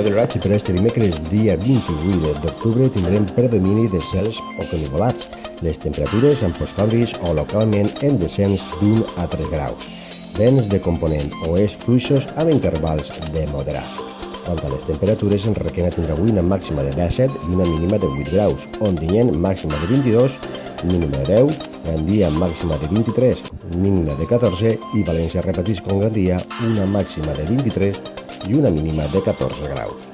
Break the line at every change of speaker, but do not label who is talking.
de l'oratge per este dimecres, dia 28 d'octubre, tindrem predomini de cels poc enivolats. Les temperatures amb postcanvis o localment en descens d'1 a 3 graus. Vents de component oest fluixos amb intervals de moderat. Quant a les temperatures, en Requena tindrà avui una màxima de 17 i una mínima de 8 graus. Ontinyent, màxima de 22, mínima de 10, Gandia màxima de 23, mínima de 14 i València repeteix con Gandia una màxima de 23 i una mínima de 14 graus.